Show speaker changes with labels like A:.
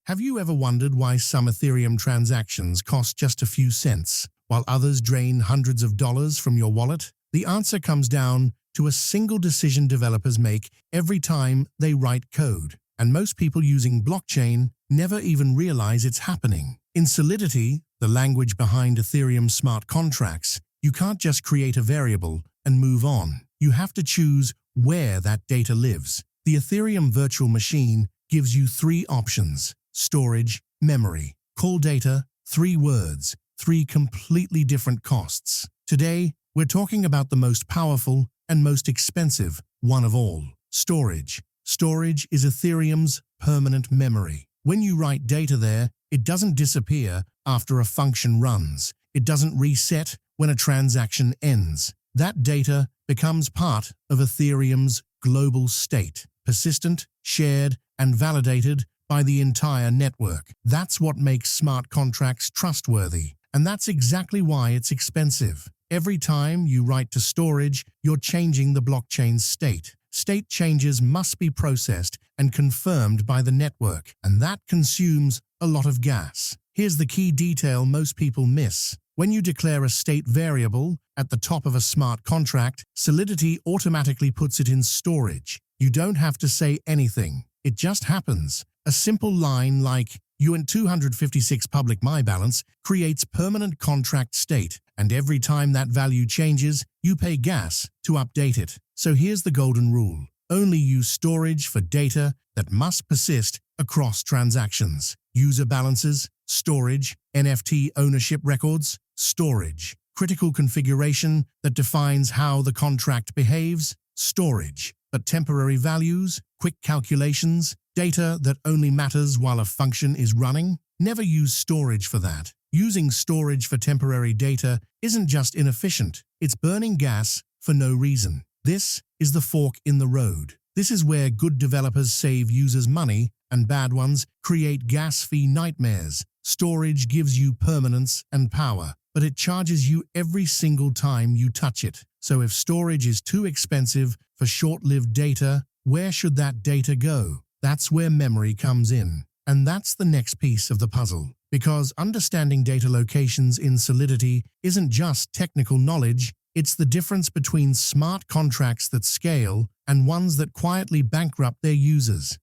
A: Have you ever wondered why some Ethereum transactions cost just a few cents, while others drain hundreds of dollars from your wallet? The answer comes down to a single decision developers make every time they write code, and most people using blockchain never even realize it's happening. In Solidity, the language behind Ethereum smart contracts, you can't just create a variable and move on. You have to choose where that data lives. The Ethereum Virtual Machine gives you three options: storage, memory, Calldata, 3 words, 3 completely different costs. Today, we're talking about the most powerful and most expensive one of all: storage. Storage is Ethereum's permanent memory. When you write data there, it doesn't disappear after a function runs. It doesn't reset when a transaction ends. That data becomes part of Ethereum's global state, persistent, shared, and validated by the entire network. That's what makes smart contracts trustworthy, and that's exactly why it's expensive. Every time you write to storage, you're changing the blockchain's state. State changes must be processed and confirmed by the network, and that consumes a lot of gas. Here's the key detail most people miss. When you declare a state variable at the top of a smart contract, Solidity automatically puts it in storage. You don't have to say anything. It just happens. A simple line like "256 public my balance" creates permanent contract state, and every time that value changes, you pay gas to update it. So here's the golden rule: only use storage for data that must persist across transactions. User balances, storage. NFT ownership records, storage. Critical configuration that defines how the contract behaves, storage. But temporary values, quick calculations, data that only matters while a function is running? Never use storage for that. Using storage for temporary data isn't just inefficient, it's burning gas for no reason. This is the fork in the road. This is where good developers save users money and bad ones create gas fee nightmares. Storage gives you permanence and power, but it charges you every single time you touch it. So if storage is too expensive for short-lived data, where should that data go? That's where memory comes in. And that's the next piece of the puzzle. Because understanding data locations in Solidity isn't just technical knowledge, it's the difference between smart contracts that scale and ones that quietly bankrupt their users.